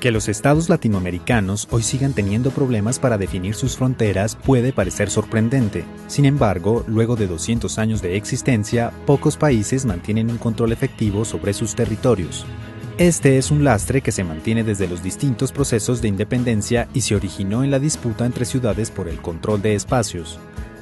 Que los estados latinoamericanos hoy sigan teniendo problemas para definir sus fronteras puede parecer sorprendente. Sin embargo, luego de 200 años de existencia, pocos países mantienen un control efectivo sobre sus territorios. Este es un lastre que se mantiene desde los distintos procesos de independencia y se originó en la disputa entre ciudades por el control de espacios.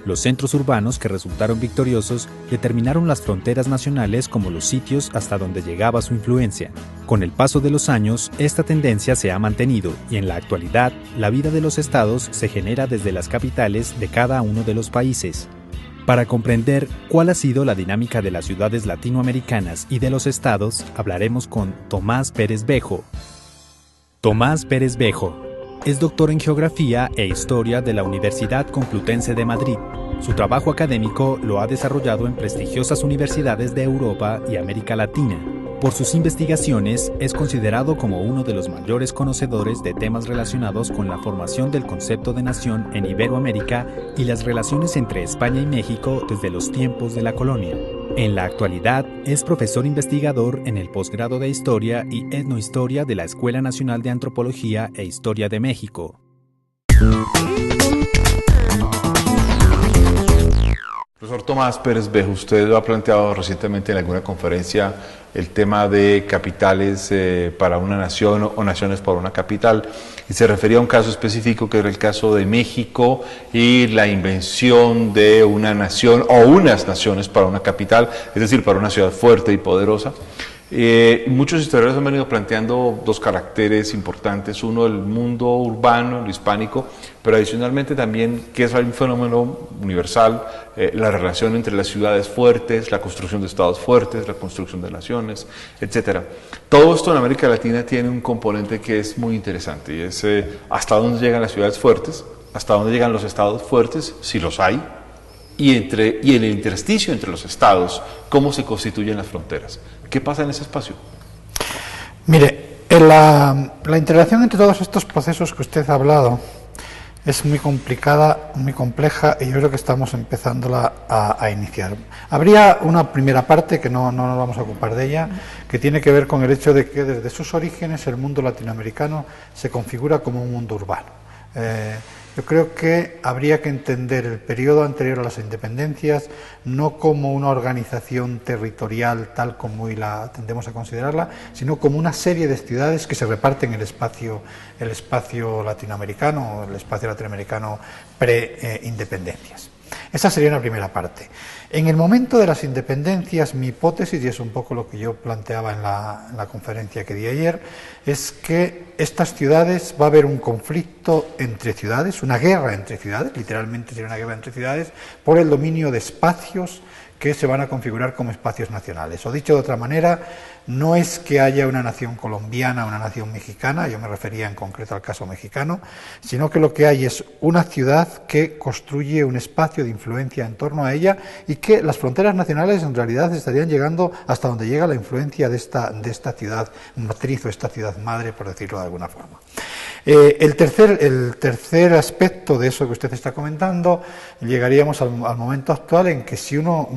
Los centros urbanos que resultaron victoriosos determinaron las fronteras nacionales como los sitios hasta donde llegaba su influencia. Con el paso de los años, esta tendencia se ha mantenido y en la actualidad, la vida de los estados se genera desde las capitales de cada uno de los países. Para comprender cuál ha sido la dinámica de las ciudades latinoamericanas y de los estados, hablaremos con Tomás Pérez Bejo. Tomás Pérez Bejo es doctor en Geografía e Historia de la Universidad Complutense de Madrid. Su trabajo académico lo ha desarrollado en prestigiosas universidades de Europa y América Latina. Por sus investigaciones, es considerado como uno de los mayores conocedores de temas relacionados con la formación del concepto de nación en Iberoamérica y las relaciones entre España y México desde los tiempos de la colonia. En la actualidad, es profesor investigador en el posgrado de Historia y Etnohistoria de la Escuela Nacional de Antropología e Historia de México. Profesor Tomás Pérez Bejo, usted lo ha planteado recientemente en alguna conferencia el tema de capitales para una nación o naciones para una capital, y se refería a un caso específico que era el caso de México y la invención de una nación o unas naciones para una capital, es decir, para una ciudad fuerte y poderosa. Muchos historiadores han venido planteando dos caracteres importantes, uno el mundo urbano, lo hispánico, pero adicionalmente también que es un fenómeno universal, la relación entre las ciudades fuertes, la construcción de estados fuertes, la construcción de naciones, etc. Todo esto en América Latina tiene un componente que es muy interesante y es hasta dónde llegan las ciudades fuertes, hasta dónde llegan los estados fuertes, si los hay, y en el intersticio entre los estados, cómo se constituyen las fronteras. ¿Qué pasa en ese espacio? Mire, la interrelación entre todos estos procesos que usted ha hablado es muy complicada, muy compleja, y yo creo que estamos empezándola a iniciar. Habría una primera parte, que no nos vamos a ocupar de ella, que tiene que ver con el hecho de que desde sus orígenes el mundo latinoamericano se configura como un mundo urbano. Yo creo que habría que entender el periodo anterior a las independencias no como una organización territorial tal como hoy la tendemos a considerarla, sino como una serie de ciudades que se reparten el espacio latinoamericano, pre-independencias. Esa sería una primera parte. En el momento de las independencias, mi hipótesis, y es un poco lo que yo planteaba en la conferencia que di ayer, es que estas ciudades va a haber un conflicto entre ciudades, una guerra entre ciudades, literalmente sería una guerra entre ciudades, por el dominio de espacios que se van a configurar como espacios nacionales. O dicho de otra manera, no es que haya una nación colombiana, una nación mexicana, yo me refería en concreto al caso mexicano, sino que lo que hay es una ciudad que construye un espacio de influencia en torno a ella y que las fronteras nacionales en realidad estarían llegando hasta donde llega la influencia de esta ciudad matriz o esta ciudad madre, por decirlo de alguna forma. El tercer aspecto de eso que usted está comentando, llegaríamos al momento actual en que si uno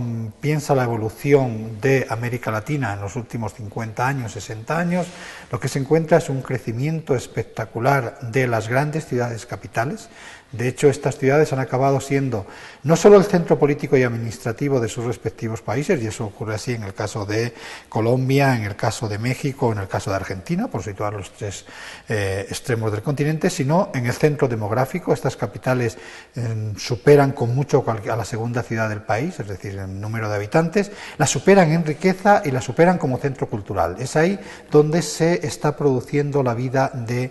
piensa la evolución de América Latina en los últimos 50 años, 60 años, lo que se encuentra es un crecimiento espectacular de las grandes ciudades capitales. De hecho, estas ciudades han acabado siendo no solo el centro político y administrativo de sus respectivos países, y eso ocurre así en el caso de Colombia, en el caso de México, en el caso de Argentina, por situar los tres extremos del continente, sino en el centro demográfico. Estas capitales superan con mucho a la segunda ciudad del país, es decir, en número de habitantes, la superan en riqueza y la superan como centro cultural. Es ahí donde se está produciendo la vida de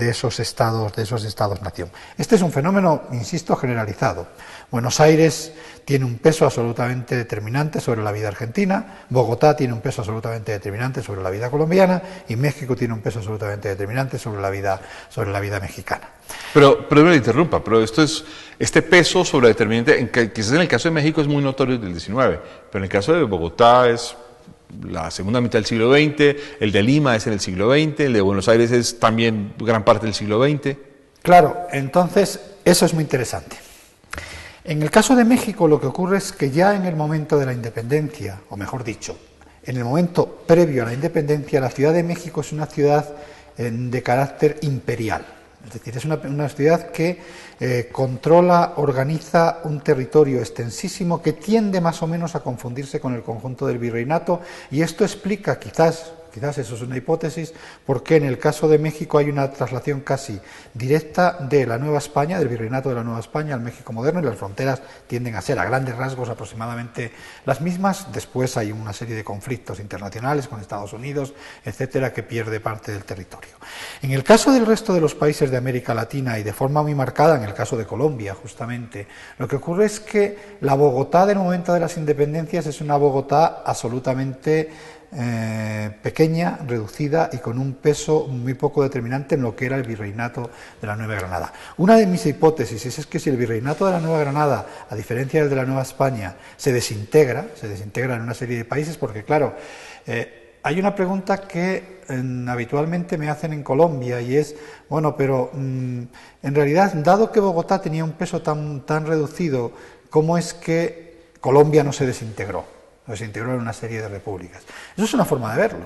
esos estados-nación. Este es un fenómeno, insisto, generalizado. Buenos Aires tiene un peso absolutamente determinante sobre la vida argentina, Bogotá tiene un peso absolutamente determinante sobre la vida colombiana y México tiene un peso absolutamente determinante sobre la vida mexicana. Pero me interrumpa, pero este peso sobre determinante, quizás en el caso de México es muy notorio desde el 19, pero en el caso de Bogotá es la segunda mitad del siglo XX, el de Lima es en el siglo XX, el de Buenos Aires es también gran parte del siglo XX. Claro, entonces eso es muy interesante. En el caso de México lo que ocurre es que ya en el momento de la independencia, o mejor dicho, en el momento previo a la independencia, la Ciudad de México es una ciudad de carácter imperial. Es decir, es una ciudad que controla, organiza un territorio extensísimo que tiende más o menos a confundirse con el conjunto del virreinato, y esto explica, quizás eso es una hipótesis, porque en el caso de México hay una traslación casi directa de la Nueva España, del virreinato de la Nueva España al México moderno, y las fronteras tienden a ser a grandes rasgos aproximadamente las mismas. Después hay una serie de conflictos internacionales con Estados Unidos, etcétera, que pierde parte del territorio. En el caso del resto de los países de América Latina, y de forma muy marcada en el caso de Colombia, justamente, lo que ocurre es que la Bogotá del momento de las independencias es una Bogotá absolutamente pequeña, reducida y con un peso muy poco determinante en lo que era el virreinato de la Nueva Granada. Una de mis hipótesis es que si el virreinato de la Nueva Granada, a diferencia del de la Nueva España, se desintegra en una serie de países, porque claro, hay una pregunta que habitualmente me hacen en Colombia, y es, bueno, pero en realidad, dado que Bogotá tenía un peso tan reducido, ¿cómo es que Colombia no se desintegró? Se integró en una serie de repúblicas. Eso es una forma de verlo,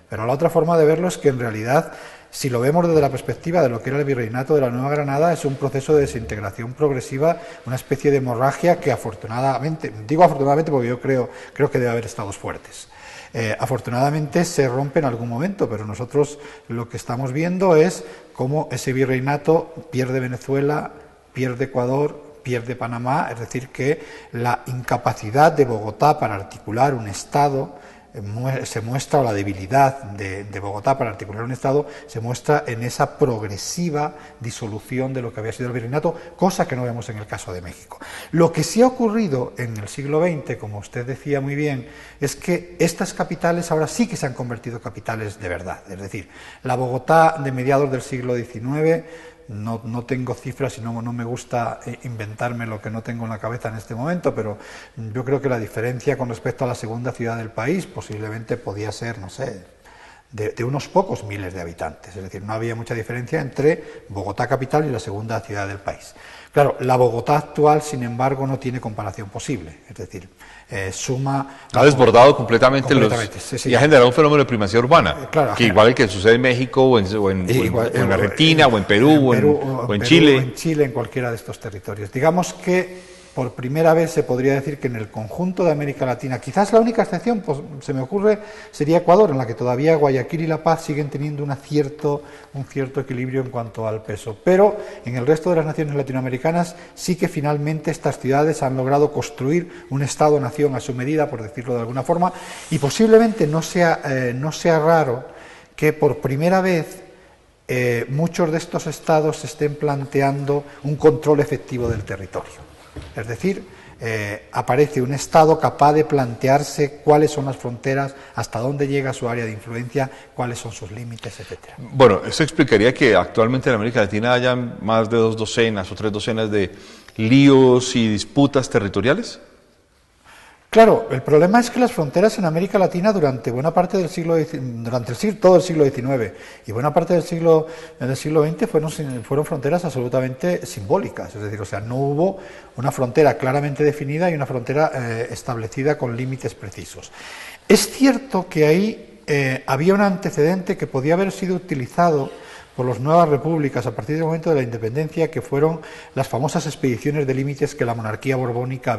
pero la otra forma de verlo es que en realidad, si lo vemos desde la perspectiva de lo que era el virreinato de la Nueva Granada, es un proceso de desintegración progresiva, una especie de hemorragia que afortunadamente, digo afortunadamente porque yo creo que debe haber estados fuertes. Afortunadamente se rompe en algún momento, pero nosotros lo que estamos viendo es cómo ese virreinato pierde Venezuela, pierde Ecuador, pierde Panamá, es decir, que la incapacidad de Bogotá para articular un Estado se muestra, o la debilidad de Bogotá para articular un Estado se muestra en esa progresiva disolución de lo que había sido el virreinato, cosa que no vemos en el caso de México. Lo que sí ha ocurrido en el siglo XX, como usted decía muy bien, es que estas capitales ahora sí que se han convertido en capitales de verdad. Es decir, la Bogotá de mediados del siglo XIX, no tengo cifras y no me gusta inventarme lo que no tengo en la cabeza en este momento, pero yo creo que la diferencia con respecto a la segunda ciudad del país posiblemente podía ser, no sé, de unos pocos miles de habitantes. Es decir, no había mucha diferencia entre Bogotá capital y la segunda ciudad del país. Claro, la Bogotá actual, sin embargo, no tiene comparación posible. Es decir, ha desbordado completamente sí. Y ha generado un fenómeno de primacía urbana, claro, que igual que sucede en México o en Argentina o en Perú o en Chile. En Chile, en cualquiera de estos territorios. Digamos que por primera vez se podría decir que en el conjunto de América Latina, quizás la única excepción, pues, se me ocurre, sería Ecuador, en la que todavía Guayaquil y La Paz siguen teniendo un cierto equilibrio en cuanto al peso. Pero en el resto de las naciones latinoamericanas sí que finalmente estas ciudades han logrado construir un Estado-nación a su medida, por decirlo de alguna forma, y posiblemente no sea raro que por primera vez muchos de estos estados se estén planteando un control efectivo del territorio. Es decir, aparece un Estado capaz de plantearse cuáles son las fronteras, hasta dónde llega su área de influencia, cuáles son sus límites, etcétera. Bueno, eso explicaría que actualmente en América Latina haya más de 2 docenas o 3 docenas de líos y disputas territoriales. Claro, el problema es que las fronteras en América Latina durante buena parte del todo el siglo XIX y buena parte del siglo XX fueron fronteras absolutamente simbólicas, es decir, o sea, no hubo una frontera claramente definida y una frontera establecida con límites precisos. Es cierto que ahí había un antecedente que podía haber sido utilizado por las nuevas repúblicas a partir del momento de la independencia, que fueron las famosas expediciones de límites que la monarquía borbónica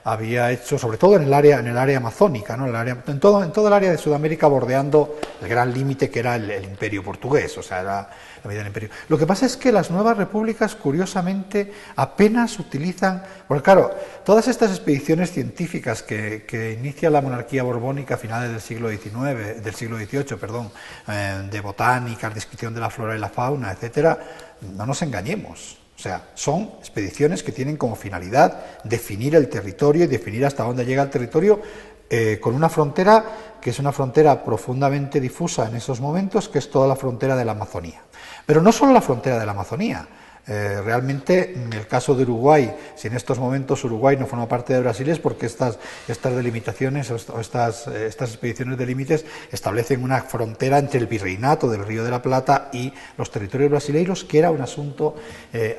había hecho, sobre todo en el área amazónica, ¿no? En todo el área de Sudamérica, bordeando el gran límite que era el imperio portugués, o sea, era la medida del imperio. Lo que pasa es que las nuevas repúblicas, curiosamente, apenas utilizan, porque claro, todas estas expediciones científicas que inicia la monarquía borbónica a finales del siglo XVIII, de botánica, descripción de la flora y la fauna, etcétera, no nos engañemos. O sea, son expediciones que tienen como finalidad definir el territorio y definir hasta dónde llega el territorio, con una frontera que es una frontera profundamente difusa en esos momentos, que es toda la frontera de la Amazonía. Pero no solo la frontera de la Amazonía. Realmente, en el caso de Uruguay, si en estos momentos Uruguay no forma parte de Brasil, es porque estas delimitaciones o estas expediciones de límites establecen una frontera entre el virreinato del Río de la Plata y los territorios brasileiros, que era un asunto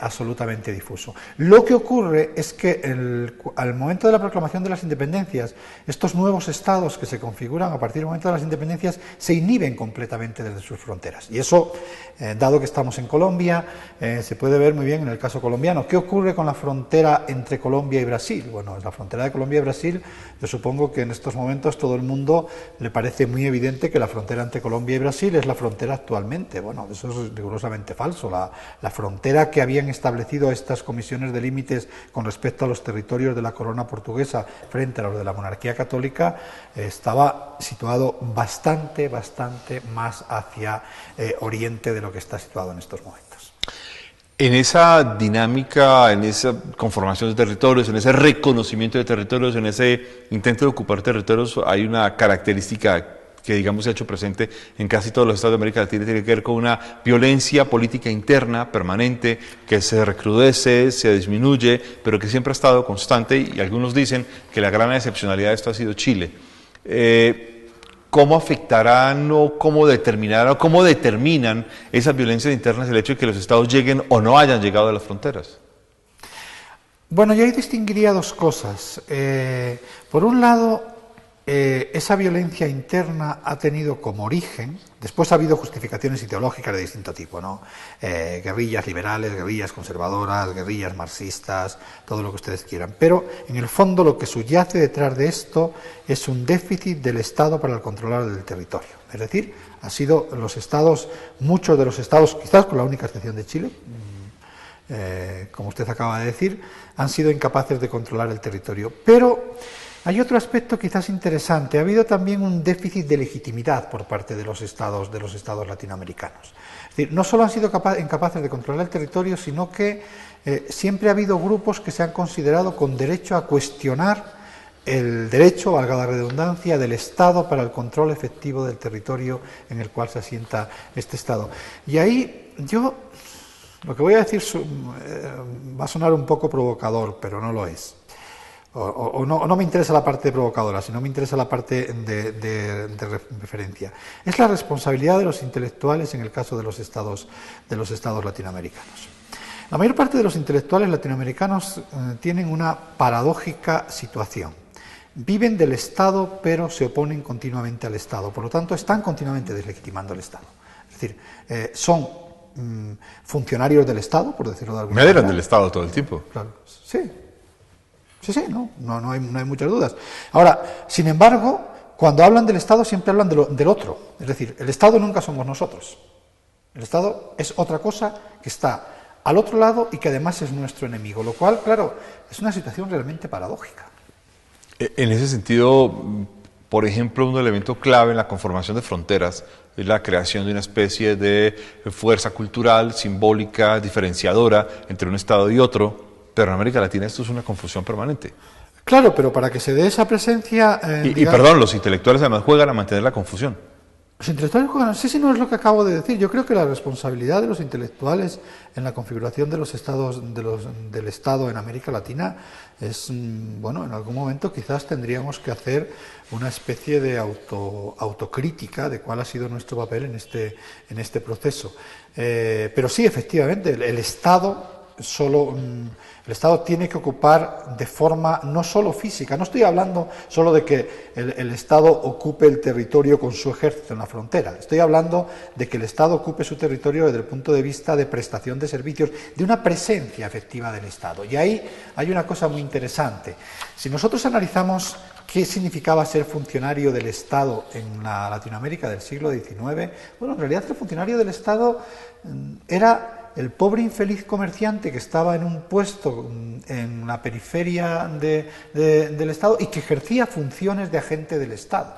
absolutamente difuso. Lo que ocurre es que al momento de la proclamación de las independencias, estos nuevos estados que se configuran a partir del momento de las independencias se inhiben completamente desde sus fronteras. Y eso, dado que estamos en Colombia, se puede ver muy bien en el caso colombiano. ¿Qué ocurre con la frontera entre Colombia y Brasil? Bueno, la frontera de Colombia y Brasil, yo supongo que en estos momentos todo el mundo le parece muy evidente que la frontera entre Colombia y Brasil es la frontera actualmente. Bueno, eso es rigurosamente falso. La frontera que habían establecido estas comisiones de límites con respecto a los territorios de la corona portuguesa frente a los de la monarquía católica estaba situado bastante más hacia oriente de lo que está situado en estos momentos. En esa dinámica, en esa conformación de territorios, en ese reconocimiento de territorios, en ese intento de ocupar territorios, hay una característica que, digamos, se ha hecho presente en casi todos los estados de América Latina, tiene que ver con una violencia política interna permanente que se recrudece, se disminuye, pero que siempre ha estado constante, y algunos dicen que la gran excepcionalidad de esto ha sido Chile. ¿Cómo afectarán o cómo determinarán o cómo determinan esas violencias internas el hecho de que los estados lleguen o no hayan llegado a las fronteras? Bueno, yo ahí distinguiría dos cosas. Por un lado, esa violencia interna ha tenido como origen, después ha habido justificaciones ideológicas de distinto tipo, ¿no? Guerrillas liberales, guerrillas conservadoras, guerrillas marxistas, todo lo que ustedes quieran, pero en el fondo lo que subyace detrás de esto es un déficit del Estado para el controlar del territorio. Es decir, ha sido los estados, muchos de los estados, quizás con la única excepción de Chile, como usted acaba de decir, han sido incapaces de controlar el territorio. Pero hay otro aspecto quizás interesante. Ha habido también un déficit de legitimidad por parte de los estados latinoamericanos. Es decir, no solo han sido incapaces de controlar el territorio, sino que siempre ha habido grupos que se han considerado con derecho a cuestionar el derecho, valga la redundancia, del Estado para el control efectivo del territorio en el cual se asienta este Estado. Y ahí yo, lo que voy a decir va a sonar un poco provocador, pero no lo es. No me interesa la parte provocadora, sino me interesa la parte de referencia. Es la responsabilidad de los intelectuales en el caso de los estados latinoamericanos. La mayor parte de los intelectuales latinoamericanos tienen una paradójica situación. Viven del Estado, pero se oponen continuamente al Estado. Por lo tanto, están continuamente deslegitimando al Estado. Es decir, son funcionarios del Estado, por decirlo de alguna manera. Medran del Estado todo el tiempo. Claro, sí. Sí, no hay muchas dudas. Ahora, sin embargo, cuando hablan del Estado siempre hablan del otro. Es decir, el Estado nunca somos nosotros. El Estado es otra cosa que está al otro lado y que además es nuestro enemigo. Lo cual, claro, es una situación realmente paradójica. En ese sentido, por ejemplo, un elemento clave en la conformación de fronteras es la creación de una especie de fuerza cultural, simbólica, diferenciadora entre un Estado y otro. Pero en América Latina esto es una confusión permanente. Claro, pero para que se dé esa presencia... perdón, los intelectuales además juegan a mantener la confusión. Los intelectuales juegan... Sí, no es lo que acabo de decir. Yo creo que la responsabilidad de los intelectuales en la configuración de los estados, del Estado en América Latina es... Bueno, en algún momento quizás tendríamos que hacer una especie de autocrítica de cuál ha sido nuestro papel en este proceso. Pero sí, efectivamente, el Estado tiene que ocupar de forma no solo física, no estoy hablando solo de que el Estado ocupe el territorio con su ejército en la frontera, estoy hablando de que el Estado ocupe su territorio desde el punto de vista de prestación de servicios, de una presencia efectiva del Estado. Y ahí hay una cosa muy interesante. Si nosotros analizamos qué significaba ser funcionario del Estado en la Latinoamérica del siglo XIX, bueno, en realidad el funcionario del Estado era el pobre infeliz comerciante que estaba en un puesto en la periferia del Estado y que ejercía funciones de agente del Estado,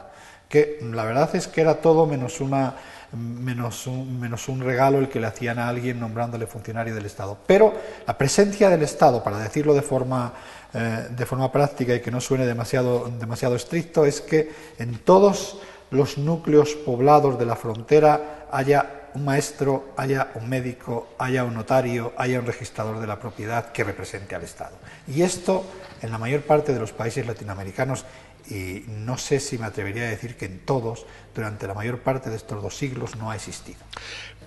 que la verdad es que era todo menos un regalo el que le hacían a alguien nombrándole funcionario del Estado. Pero la presencia del Estado, para decirlo de forma práctica y que no suene demasiado estricto, es que en todos los núcleos poblados de la frontera haya un maestro, haya un médico, haya un notario, haya un registrador de la propiedad que represente al Estado. Y esto, en la mayor parte de los países latinoamericanos, y no sé si me atrevería a decir que en todos, durante la mayor parte de estos 2 siglos no ha existido.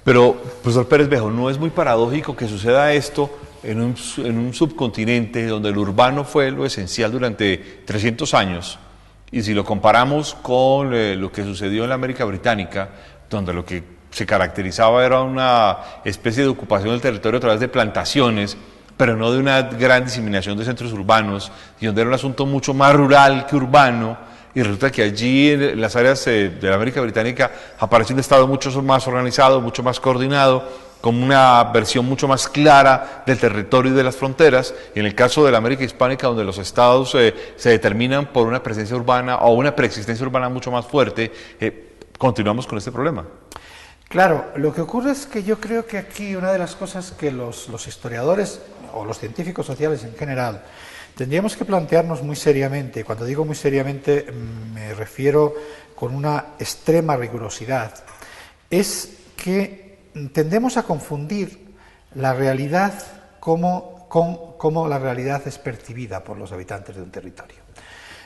Pero, profesor Pérez Bejo, ¿no es muy paradójico que suceda esto en un subcontinente donde el urbano fue lo esencial durante 300 años? Y si lo comparamos con lo que sucedió en la América Británica, donde lo que se caracterizaba era una especie de ocupación del territorio a través de plantaciones, pero no de una gran diseminación de centros urbanos, y donde era un asunto mucho más rural que urbano, y resulta que allí en las áreas de la América Británica apareció un Estado mucho más organizado, mucho más coordinado, con una versión mucho más clara del territorio y de las fronteras, y en el caso de la América Hispánica, donde los estados se determinan por una presencia urbana o una preexistencia urbana mucho más fuerte, continuamos con este problema. Claro, lo que ocurre es que yo creo que aquí una de las cosas que los historiadores o los científicos sociales en general tendríamos que plantearnos muy seriamente, cuando digo muy seriamente me refiero con una extrema rigurosidad, es que tendemos a confundir la realidad como la realidad es percibida por los habitantes de un territorio.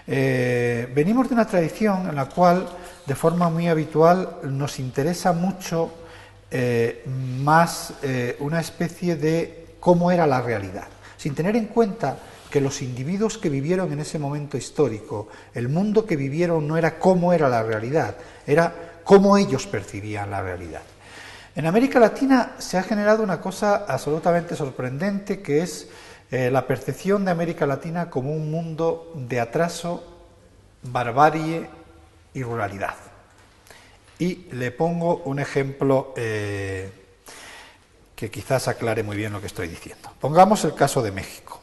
Venimos de una tradición en la cual, de forma muy habitual, nos interesa mucho más una especie de cómo era la realidad, sin tener en cuenta que los individuos que vivieron en ese momento histórico, el mundo que vivieron no era cómo era la realidad, era cómo ellos percibían la realidad. En América Latina se ha generado una cosa absolutamente sorprendente, que es la percepción de América Latina como un mundo de atraso, barbarie y ruralidad. Y le pongo un ejemplo que quizás aclare muy bien lo que estoy diciendo. Pongamos el caso de México.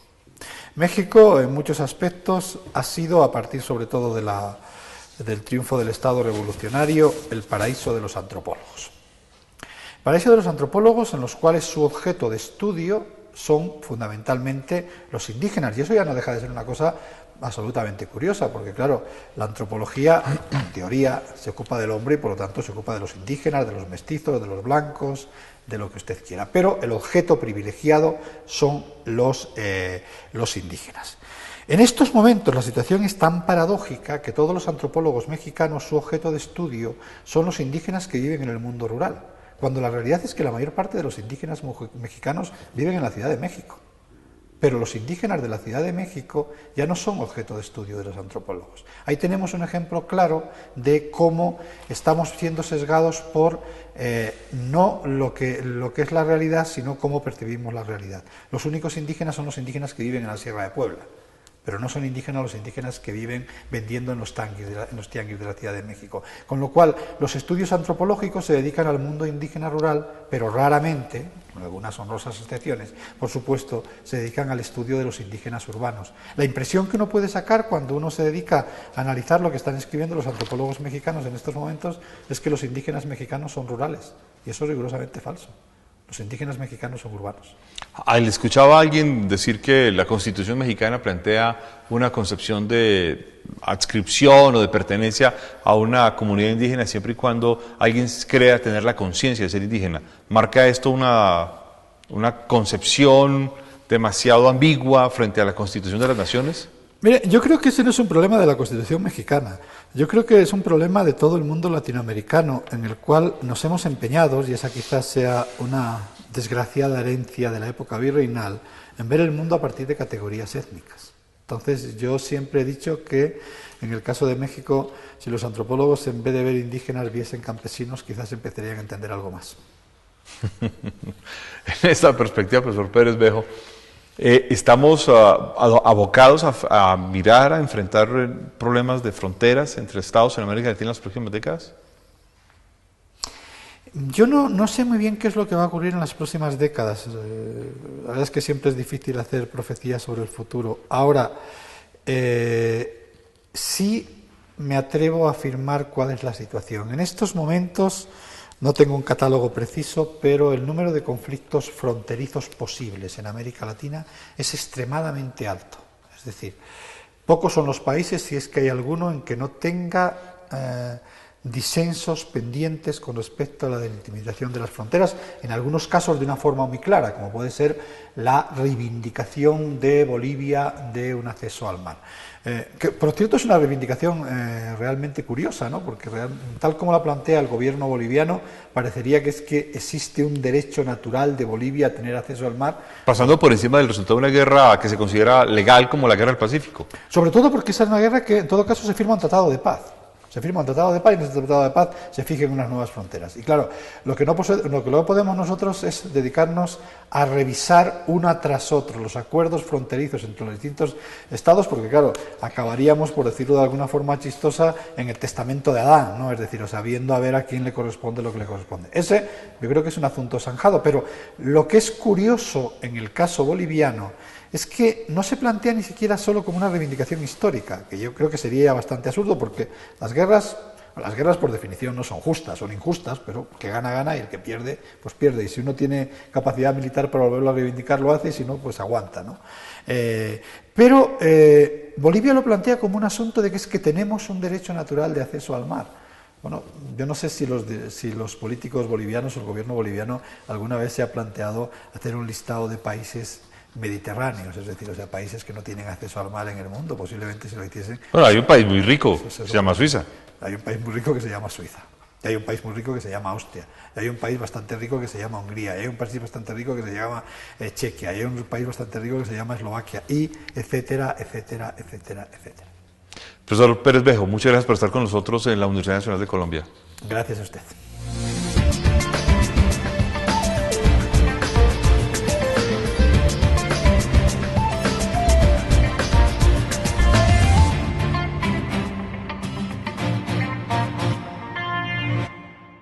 México, en muchos aspectos, ha sido, a partir sobre todo del triunfo del Estado revolucionario, el paraíso de los antropólogos. Paraíso de los antropólogos en los cuales su objeto de estudio son fundamentalmente los indígenas, y eso ya no deja de ser una cosa absolutamente curiosa, porque claro, la antropología en teoría se ocupa del hombre y por lo tanto se ocupa de los indígenas, de los mestizos, de los blancos, de lo que usted quiera, pero el objeto privilegiado son los indígenas. En estos momentos la situación es tan paradójica que todos los antropólogos mexicanos, su objeto de estudio son los indígenas que viven en el mundo rural, cuando la realidad es que la mayor parte de los indígenas mexicanos viven en la Ciudad de México. Pero los indígenas de la Ciudad de México ya no son objeto de estudio de los antropólogos. Ahí tenemos un ejemplo claro de cómo estamos siendo sesgados por no lo que es la realidad, sino cómo percibimos la realidad. Los únicos indígenas son los indígenas que viven en la Sierra de Puebla, pero no son indígenas los indígenas que viven vendiendo en los tianguis de la Ciudad de México. Con lo cual, los estudios antropológicos se dedican al mundo indígena rural, pero raramente, con algunas honrosas excepciones, por supuesto, se dedican al estudio de los indígenas urbanos. La impresión que uno puede sacar cuando uno se dedica a analizar lo que están escribiendo los antropólogos mexicanos en estos momentos es que los indígenas mexicanos son rurales, y eso es rigurosamente falso. Los indígenas mexicanos son urbanos. Le escuchaba a alguien decir que la Constitución mexicana plantea una concepción de adscripción o de pertenencia a una comunidad indígena siempre y cuando alguien crea tener la conciencia de ser indígena. ¿Marca esto una concepción demasiado ambigua frente a la Constitución de las Naciones? Mire, yo creo que ese no es un problema de la Constitución mexicana. Yo creo que es un problema de todo el mundo latinoamericano, en el cual nos hemos empeñado, y esa quizás sea una desgraciada herencia de la época virreinal, en ver el mundo a partir de categorías étnicas. Entonces, yo siempre he dicho que, en el caso de México, si los antropólogos, en vez de ver indígenas, viesen campesinos, quizás empezarían a entender algo más. En esta perspectiva, profesor Pérez Bejo, ¿estamos abocados a mirar, a enfrentar problemas de fronteras entre estados en América Latina en las próximas décadas? Yo no sé muy bien qué es lo que va a ocurrir en las próximas décadas. La verdad es que siempre es difícil hacer profecías sobre el futuro. Ahora, sí me atrevo a afirmar cuál es la situación. En estos momentos no tengo un catálogo preciso, pero el número de conflictos fronterizos posibles en América Latina es extremadamente alto. Es decir, pocos son los países, si es que hay alguno, en que no tenga disensos pendientes con respecto a la delimitación de las fronteras, en algunos casos de una forma muy clara, como puede ser la reivindicación de Bolivia de un acceso al mar. Que por cierto es una reivindicación realmente curiosa, ¿no? Porque tal como la plantea el gobierno boliviano, parecería que es que existe un derecho natural de Bolivia a tener acceso al mar. Pasando por encima del resultado de una guerra que se considera legal como la Guerra del Pacífico. Sobre todo porque esa es una guerra que en todo caso se firma un tratado de paz. Se firma un tratado de paz y en ese tratado de paz se fijan unas nuevas fronteras. Y claro, lo que no podemos nosotros es dedicarnos a revisar uno tras otro los acuerdos fronterizos entre los distintos estados, porque claro, acabaríamos, por decirlo de alguna forma chistosa, en el testamento de Adán, ¿no? Es decir, o sea, viendo a ver a quién le corresponde lo que le corresponde. Ese yo creo que es un asunto zanjado, pero lo que es curioso en el caso boliviano es que no se plantea ni siquiera solo como una reivindicación histórica, que yo creo que sería bastante absurdo, porque las guerras por definición no son justas, son injustas, pero que gana, gana, y el que pierde, pues pierde, y si uno tiene capacidad militar para volverlo a reivindicar, lo hace, y si no, pues aguanta, ¿no? Pero Bolivia lo plantea como un asunto de que es que tenemos un derecho natural de acceso al mar. Bueno, yo no sé si los políticos bolivianos o el gobierno boliviano alguna vez se ha planteado hacer un listado de países mediterráneos, es decir, o sea, países que no tienen acceso al mar en el mundo, posiblemente si lo hiciesen. Bueno, hay un país muy rico, se llama Suiza. Hay un país muy rico que se llama Suiza, y hay un país muy rico que se llama Austria, y hay un país bastante rico que se llama Hungría, y hay un país bastante rico que se llama Chequia, y hay un país bastante rico que se llama Eslovaquia, y etcétera, etcétera, etcétera, etcétera. Profesor Pérez Bejo, muchas gracias por estar con nosotros en la Universidad Nacional de Colombia. Gracias a usted.